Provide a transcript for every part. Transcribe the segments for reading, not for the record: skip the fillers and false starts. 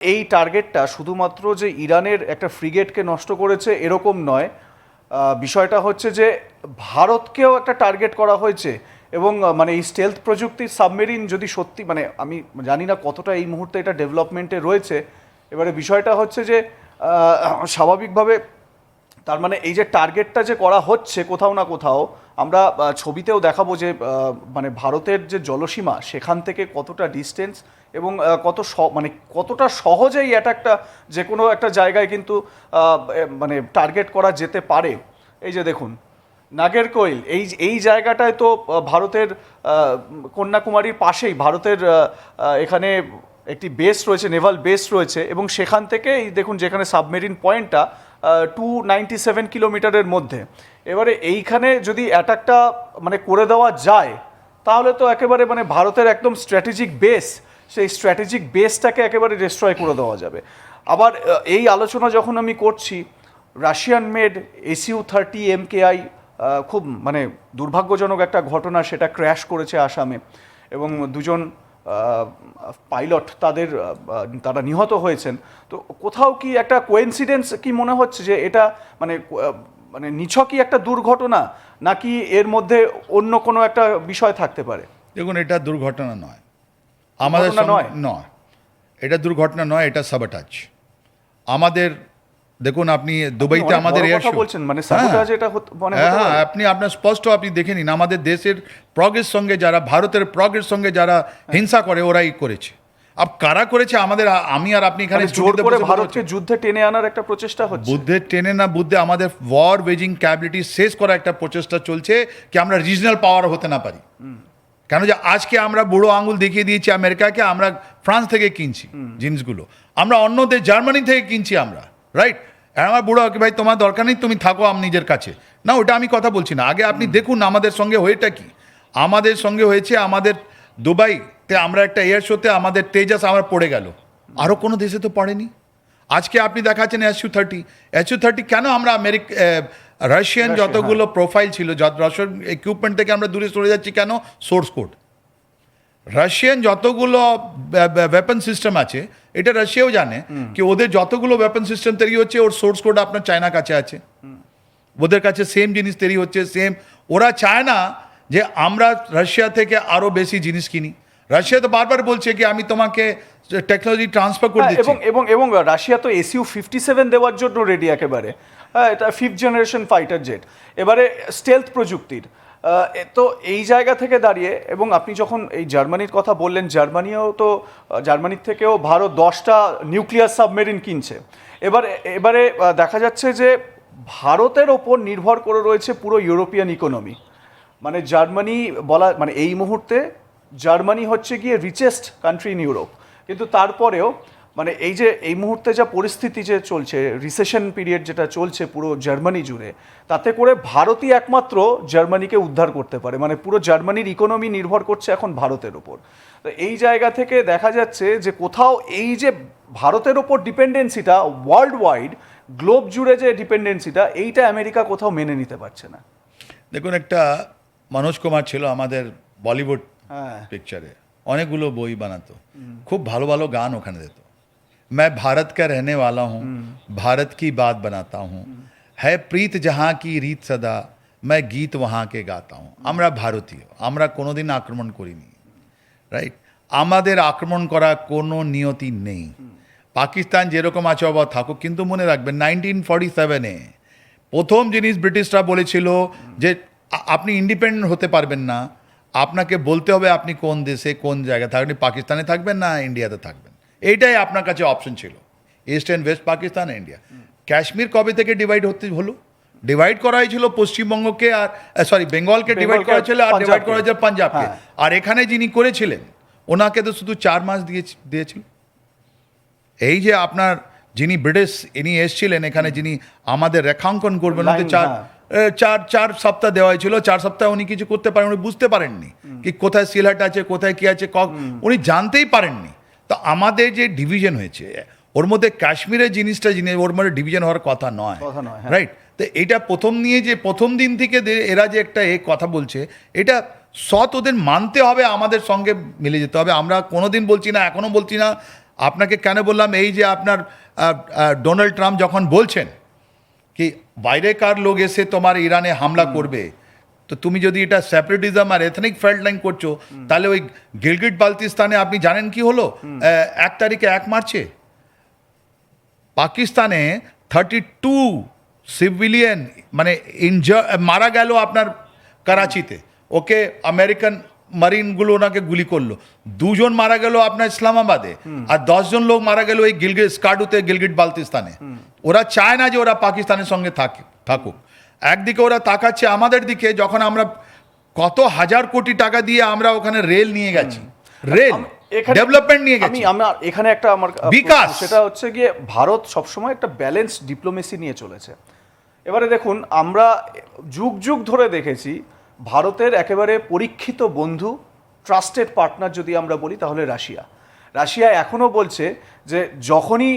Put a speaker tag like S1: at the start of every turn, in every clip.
S1: এই টার্গেটটা শুধুমাত্র যে ইরানের একটা ফ্রিগেটকে নষ্ট করেছে এরকম নয়। বিষয়টা হচ্ছে যে ভারতকেও একটা টার্গেট করা হয়েছে এবং মানে এই স্টেলথ প্রযুক্তির সাবমেরিন যদি সত্যি, মানে আমি জানি না কতটা এই মুহূর্তে এটা ডেভেলপমেন্টে রয়েছে। এবারে বিষয়টা হচ্ছে যে স্বাভাবিকভাবে তার মানে এই যে টার্গেটটা যে করা হচ্ছে কোথাও না কোথাও আমরা ছবিতেও দেখাবো যে মানে ভারতের যে জলসীমা সেখান থেকে কতটা ডিস্টেন্স এবং মানে কতটা সহজেই অ্যাটাকটা যে কোনো একটা জায়গায় কিন্তু মানে টার্গেট করা যেতে পারে। এই যে দেখুন নাগেরকৈল, এই জায়গাটায় তো ভারতের কন্যাকুমারীর পাশেই ভারতের এখানে একটি বেস রয়েছে, নেভাল বেস রয়েছে এবং সেখান থেকে এই দেখুন যেখানে সাবমেরিন পয়েন্টটা 297 কিলোমিটারের মধ্যে। এবারে এইখানে যদি অ্যাটাকটা মানে করে দেওয়া যায় তাহলে তো একেবারে মানে ভারতের একদম স্ট্র্যাটেজিক বেস, সেই স্ট্র্যাটেজিক বেসটাকে একেবারে ডিস্ট্রয় করে দেওয়া যাবে। আবার এই আলোচনা যখন আমি করছি, রাশিয়ান মেড SU-30 MKI খুব মানে দুর্ভাগ্যজনক একটা ঘটনা, সেটা ক্র্যাশ করেছে আসামে এবং দুজন পাইলট তারা নিহত হয়েছেন। তো কোথাও কি একটা কোইন্সিডেন্স কি মনে হচ্ছে যে এটা মানে মানে নিছকই একটা দুর্ঘটনা, নাকি এর মধ্যে অন্য কোনো একটা বিষয় থাকতে পারে?
S2: দেখুন, এটা দুর্ঘটনা নয়, আমাদের নয়, এটা দুর্ঘটনা নয়, এটা সাবোটাজ। আমাদের দেখুন, আপনি দুবাইতে আমাদের এয়ার শো
S1: বলছেন, মানে সাবোটাজ এটা মানে
S2: হ্যাঁ, আপনি আপনার স্পষ্ট আপনি দেখে নিন, আমাদের দেশের প্রগ্রেস সঙ্গে যারা, ভারতের প্রগ্রেস সঙ্গে যারা হিংসা করে ওরাই করেছে। কারা করেছে? আমাদের, আমি আর আপনি এখানে
S1: জোর করে ভারতকে যুদ্ধে টেনে আনার একটা প্রচেষ্টা হচ্ছে।
S2: বুদ্ধে টেনে না, বুদ্ধে আমাদের ওয়ার ওয়েজিং ক্যাপাবিলিটি শেষ করা একটা প্রচেষ্টা চলছে কি আমরা রিজনাল পাওয়ার হতে না পারি। কেন যে আজকে আমরা বুড়ো আঙুল দেখিয়ে দিয়েছি আমেরিকাকে, আমরা ফ্রান্স থেকে কিনছি জিনিসগুলো, আমরা অন্য দেশ জার্মানি থেকে কিনছি আমরা, রাইট? আমার বুড়ো কি ভাই তোমার দরকার নেই, তুমি থাকো আমি নিজের কাছে, না ওটা আমি কথা বলছি না। আগে আপনি দেখুন আমাদের সঙ্গে হয়েটা কি। আমাদের সঙ্গে হয়েছে, আমাদের দুবাইতে আমরা একটা এয়ার শোতে আমাদের তেজাস আমার পড়ে গেল, আরও কোনো দেশে তো পড়েনি। আজকে আপনি দেখাচ্ছেন SU-30 কেন আমরা রাশিয়ান যতগুলো প্রোফাইল ছিল, রাশিয়ান ইকুইপমেন্ট থেকে আমরা দূরে সরে যাচ্ছি কেন? Source code. রাশিয়ান যতগুলো ওয়েপন সিস্টেম আছে, এটা রাশিয়াও জানে কি ওদের যতগুলো ওয়েপন সিস্টেম তৈরি হচ্ছে ওর সোর্স কোড আপনার চায়নার কাছে আছে, ওদের কাছে সেম জিনিস তৈরি হচ্ছে সেম। ওরা চায় না যে আমরা রাশিয়া থেকে আরও বেশি জিনিস কিনি। রাশিয়া তো বারবার বলছে কি আমি তোমাকে টেকনোলজি ট্রান্সফার করে দিচ্ছি,
S1: এবং রাশিয়া তো SU-57 দেওয়ার জন্য রেডি একেবারে। হ্যাঁ, এটা 5th জেনারেশন ফাইটার জেট, এবারে স্টেলথ প্রযুক্তির। তো এই জায়গা থেকে দাঁড়িয়ে, এবং আপনি যখন এই জার্মানির কথা বললেন, জার্মানির থেকেও ভারত 10টা নিউক্লিয়ার সাবমেরিন কিনছে। এবারে দেখা যাচ্ছে যে ভারতের ওপর নির্ভর করে রয়েছে পুরো ইউরোপিয়ান ইকোনমি। মানে জার্মানি মানে এই মুহূর্তে জার্মানি হচ্ছে গিয়ে রিচেস্ট কান্ট্রি ইন ইউরোপ, কিন্তু তারপরেও মানে এই মুহূর্তে যা পরিস্থিতি যে চলছে, রিসেশন পিরিয়ড যেটা চলছে পুরো জার্মানি জুড়ে, তাতে করে ভারতই একমাত্র জার্মানিকে উদ্ধার করতে পারে। মানে পুরো জার্মানির ইকোনমি নির্ভর করছে এখন ভারতের ওপর। তো এই জায়গা থেকে দেখা যাচ্ছে যে কোথাও এই যে ভারতের ওপর ডিপেন্ডেন্সিটা, ওয়ার্ল্ড ওয়াইড গ্লোব জুড়ে যে ডিপেন্ডেন্সিটা, এইটা আমেরিকা কোথাও মেনে নিতে পারছে না।
S2: দেখুন, একটা মনোজ কুমার ছিল আমাদের বলিউড পিকচারে, অনেকগুলো বই বানাতো, খুব ভালো ভালো গান ওখানে দিত। मैं भारत का रहने वाला हूँ, भारत की बात बनाता हूँ, है प्रीत जहाँ की रीत सदा, मैं गीत वहाँ के गाता हूँ। আমরা ভারতীয়, আমরা কোনোদিন আক্রমণ করিনি, রাইট? আমাদের আক্রমণ করা কোনো নিয়তি নেই। পাকিস্তান যেরকম আছে অবাধ থাকুক, কিন্তু মনে রাখবেন 1947-এ প্রথম জিনিস ব্রিটিশরা বলেছিল যে আপনি ইন্ডিপেন্ডেন্ট হতে পারবেন না, আপনাকে বলতে হবে আপনি কোন দেশে কোন জায়গায় থাকবেন, পাকিস্তানে থাকবেন না ইন্ডিয়াতে থাকবেন, এইটাই আপনার কাছে অপশন ছিল, east and West Pakistan India. Kashmir কবে থেকে ডিভাইড করা হয়েছিল পশ্চিমবঙ্গকে, আর বেঙ্গলকে ডিভাইড করা ছিল, আর ডিভাইড করা হয়েছিল পাঞ্জাবকে। আর এখানে যিনি করেছিলেন ওনাকে তো শুধু 4 মাস দিয়েছিল। এই যে আপনার যিনি ব্রিটিশ ইনি এসেছিলেন এখানে, যিনি আমাদের রেখাঙ্কন করবেন, ওনাকে চার সপ্তাহ দেওয়া হয়েছিল। 4 সপ্তাহ উনি কিছু করতে পারেন, উনি বুঝতে পারেননি কি কোথায় সিলহাট আছে, কোথায় কি আছে, উনি জানতেই পারেননি। তো আমাদের যে ডিভিশন হয়েছে ওর মধ্যে কাশ্মীরের জিনিসটা ওর মধ্যে ডিভিশন হওয়ার কথা নয়, রাইট? তো এটা প্রথম দিন থেকে এরা যে একটা কথা বলছে, এটা ওদের মানতে হবে, আমাদের সঙ্গে মিলে যেতে হবে। আমরা কোনোদিন বলছি না, এখনও বলছি না আপনাকে কেন বললাম, এই যে আপনার ডোনাল্ড ট্রাম্প যখন বলছেন কি বাইরেকার লোক এসে তোমার ইরানে হামলা করবে, তো তুমি যদি এটা সেপারেটিজম আর এথনিক ফেল্ট লাইন করছো, তাহলে ওই গিলগিট বালতিস্তানে আপনি জানেন কি হলো 1 তারিখে 1 মার্চে পাকিস্তানে 32 সিভিলিয়ান মানে মারা গেল আপনার করাচিতে। ওকে আমেরিকান মারিনগুলো ওনাকে গুলি করলো। 2 জন মারা গেল আপনার ইসলামাবাদে, আর 10 জন লোক মারা গেল এই গিলগিট স্কার্ডুতে, গিলগিট বালতিস্তানে। ওরা চায় না যে ওরা পাকিস্তানের সঙ্গে থাকুক। একদিকে ওরা তাকাচ্ছে আমাদের দিকে, যখন আমরা কত হাজার কোটি টাকা দিয়ে আমরা ওখানে রেল নিয়ে গেছি, রেল ডেভেলপমেন্ট নিয়ে গেছি।
S1: আমার এখানে একটা আমার
S2: বিকাশ,
S1: সেটা হচ্ছে গিয়ে ভারত সবসময় একটা ব্যালেন্স ডিপ্লোমেসি নিয়ে চলেছে। এবারে দেখুন, আমরা যুগ যুগ ধরে দেখেছি ভারতের একেবারে পরীক্ষিত বন্ধু, ট্রাস্টেড পার্টনার যদি আমরা বলি তাহলে রাশিয়া এখনও বলছে যে যখনই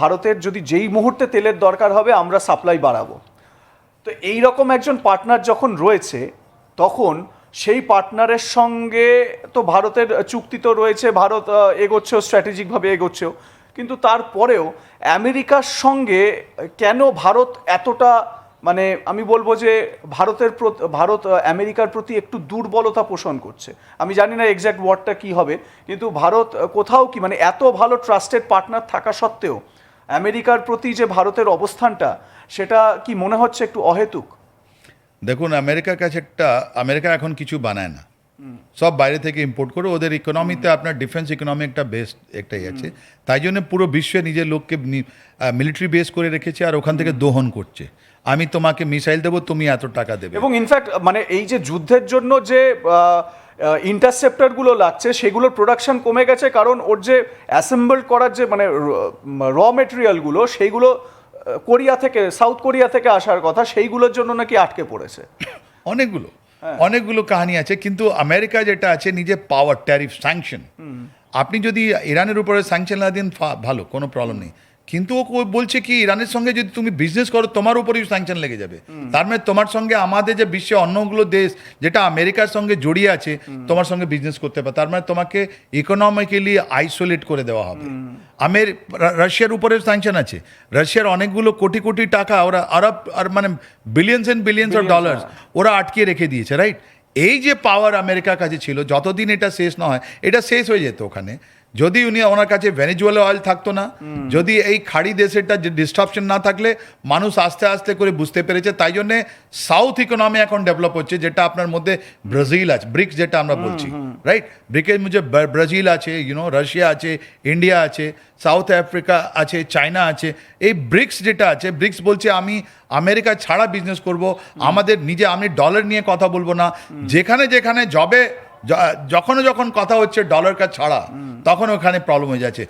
S1: ভারতের যদি যেই মুহূর্তে তেলের দরকার হবে আমরা সাপ্লাই বাড়াবো। তো এই রকম একজন পার্টনার যখন রয়েছে, তখন সেই পার্টনারের সঙ্গে তো ভারতের চুক্তি তো রয়েছে, ভারত এগোচ্ছেও, স্ট্র্যাটেজিকভাবে এগোচ্ছেও, কিন্তু তারপরেও আমেরিকার সঙ্গে কেন ভারত এতটা, মানে আমি বলবো যে ভারত আমেরিকার প্রতি একটু দুর্বলতা পোষণ করছে। আমি জানি না এক্স্যাক্ট ওয়ার্ডটা কী হবে, কিন্তু ভারত কোথাও কি মানে এত ভালো ট্রাস্টেড পার্টনার থাকা সত্ত্বেও আমেরিকার প্রতি যে ভারতের অবস্থানটা, সেটা কি মনে হচ্ছে একটু অহেতুক?
S2: দেখুন, আমেরিকার কাছে আমেরিকা এখন কিছু বানায় না, সব বাইরে থেকে ইম্পোর্ট করে। ওদের ইকোনমিতে আপনার ডিফেন্স ইকোনমি একটা বেস্ট একটাই আছে, তাই জন্য পুরো বিশ্বে নিজের লোককে মিলিটারি বেস করে রেখেছে, আর ওখান থেকে দোহন করছে। আমি তোমাকে মিসাইল দেবো, তুমি এত টাকা দেবে।
S1: এবং ইনফ্যাক্ট মানে এই যে যুদ্ধের জন্য যে ইন্টারসেপ্টরগুলো লাগছে, সেগুলোর প্রোডাকশন কমে গেছে, কারণ ওর যে অ্যাসেম্বল করার যে মানে র মেটেরিয়ালগুলো, সেইগুলো সাউথ কোরিয়া থেকে আসার কথা, সেইগুলোর জন্য নাকি আটকে পড়েছে।
S2: অনেকগুলো কাহিনী আছে, কিন্তু আমেরিকা যেটা আছে নিজে পাওয়ার, ট্যারিফ, স্যাংশন। আপনি যদি ইরানের উপরে স্যাংশন না দিন ভালো, কোনো প্রবলেম নেই, কিন্তু ও বলছে কি ইরানের সঙ্গে যদি তুমি বিজনেস করো তোমার উপরেই স্যাংশন লেগে যাবে। তার মানে তোমার সঙ্গে আমাদের যে বিশ্বে অন্যগুলো দেশ যেটা আমেরিকার সঙ্গে জড়িয়ে আছে তোমার সঙ্গে বিজনেস করতে পারে, তার মানে তোমাকে ইকোনমিক্যালি আইসোলেট করে দেওয়া হবে। রাশিয়ার উপরে স্যাংশন আছে, রাশিয়ার অনেকগুলো কোটি কোটি টাকা ওরা আরব আর মানে billions and billions of dollars ওরা আটকে রেখে দিয়েছে, রাইট? এই যে পাওয়ার আমেরিকার কাছে ছিল, যতদিন এটা শেষ না হয় এটা শেষ হয়ে যেত ওখানে। যদি ওনার কাছে ভেনেজুয়েলা অয়েল থাকতো না, যদি এই খাড়ি দেশেরটা যে ডিস্ট্রাপশন না থাকলে, মানুষ আস্তে আস্তে করে বুঝতে পেরেছে, তাই জন্যে সাউথ ইকোনমি এখন ডেভেলপ হচ্ছে, যেটা আপনার মধ্যে ব্রাজিল আছে, ব্রিক্স যেটা আমরা বলছি, রাইট? ব্রিকের মধ্যে ব্রাজিল আছে, রাশিয়া আছে, ইন্ডিয়া আছে, সাউথ আফ্রিকা আছে, চায়না আছে। এই ব্রিক্স যেটা আছে, ব্রিক্স বলছে আমি আমেরিকা ছাড়া বিজনেস করব, আমাদের আমি ডলার নিয়ে কথা বলবো না। যেখানে যেখানে যখন কথা হচ্ছে ডলার ছাড়া, তখন ওখানে প্রবলেম হয়ে যাচ্ছে।